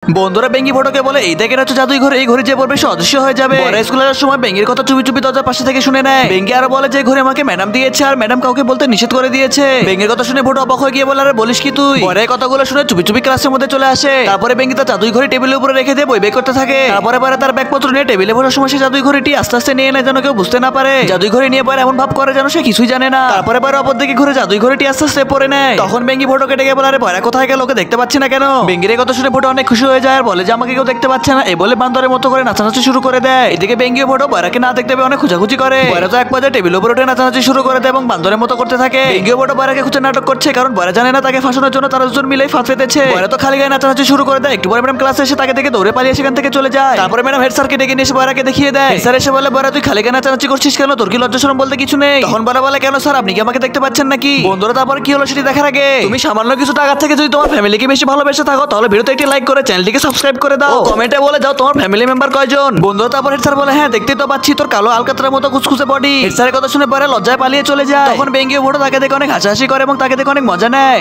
বন্ধুরা বেঙ্গি ফটোকে বলে এই দেখেন হচ্ছে জাদুই ঘরে, এই ঘরে যে পড়বে সে অদৃশ্য হয়ে যাবে। স্কুলের সময় বেঙ্গির কথা চুপি চুপি দরজার পাশে থেকে শুনে নেয়। বেঙ্গি আরো বলে যে ঘরে আমাকে ম্যাডাম দিয়েছে আর ম্যাডাম কাউকে বলতে নিষেধ করে দিয়েছে। বেঙ্গির কথা শুনে ফটো অবাক হয়ে গিয়ে বলে আরে বলিস কি তুই। পরে কথাগুলো শুনে চুপি চুপি ক্লাসের মধ্যে চলে আসে। তারপরে বেঙ্গি তার জাদুই ঘরে টেবিলের উপরে রেখে দিয়ে বই বের করতে থাকে। তারপরে তার ব্যাগপত্র নিয়ে টেবিলে বসার সময় সে জাদুই ঘড়িটি আস্তে আস্তে নিয়ে নেয় যেন কেউ বুঝতে না পারে। জাদুই ঘড়ি নিয়ে পরে এমন ভাব করে যেন সে কিছুই জানে না। তারপরে অপর দিকে ঘুরে জাদুই ঘড়িটি আস্তে আস্তে পড়ে নেয়। তখন বেঙ্গি ফটো কেটে গিয়ে বলে আরে পয়রা কোথায় গেল, ওকে দেখতে পাচ্ছি না কেন। বেঙ্গির কথা শুনে ফটো অনেক খুশি হয়ে যায় আর বলে যে আমাকে কেউ দেখতে পাচ্ছে না। এই বলে বান্দরের মতো করে নাচানাচি শুরু করে দেয়। এদিকে বেঙ্গি ফটো পয়রাকে না দেখতে পেয়ে অনেক খোঁজাখুঁজি করে। পয়রা তো এক পর্যায়ে টেবিলের উপরে উঠে নাচানাচি শুরু করে দেয় এবং বান্দরের মতো করতে থাকে। বেঙ্গি ফটো পয়রাকে খুঁজে নাটক করছে কারণ পয়রা জানে না তাকে ফাঁসানোর জন্য তারা দুজন মিলেই ফাঁস পেতেছে। পয়রা তো খালি গায়ে নাচানাচি শুরু করে দেয়। একটু পরে ম্যাডাম ক্লাসে এসে তাকে দেখে দৌড়ে পালিয়ে সেখান থেকে চলে যায়। তারপরে ম্যাডাম হেড স্যারকে ডেকে নিয়ে এসে পয়রাকে দেখিয়ে দেয়। হেড স্যার এসে বলে পয়রা তুই খালি গায়ে নাচানাচি করছিস কেন, তোর কি লজ্জা শরম বলতে কিছু নেই। তখন পয়রা বলে কেন স্যার আপনি কি আমাকে দেখতে পাচ্ছেন নাকি। বন্ধুরা তারপর কি হলো সেটি দেখার আগে তুমি সামান্য কিছু টাকা থেকে যদি তোমার ফ্যামিলিকে বেশি ভালোবেসে থাকো তাহলে ভিডিওতে একটি লাইক করে চ্যানেলটিকে সাবস্ক্রাইব করে দাও। কমেন্টে বলে যাও তোমার ফ্যামিলি মেম্বার কয়জন। বন্ধুরা তারপর হেড স্যার বলে হ্যাঁ দেখতেই তো পাচ্ছি তোর কালো আলকাতরার মতো কুচকুচে বডি। হেড স্যারের কথা শুনে পরে লজ্জায় পালিয়ে চলে যায়। তখন বেঙ্গি ফটো তাকে দেখে অনেক হাসাহাসি করে এবং তাকে দেখে অনেক মজা নেয়।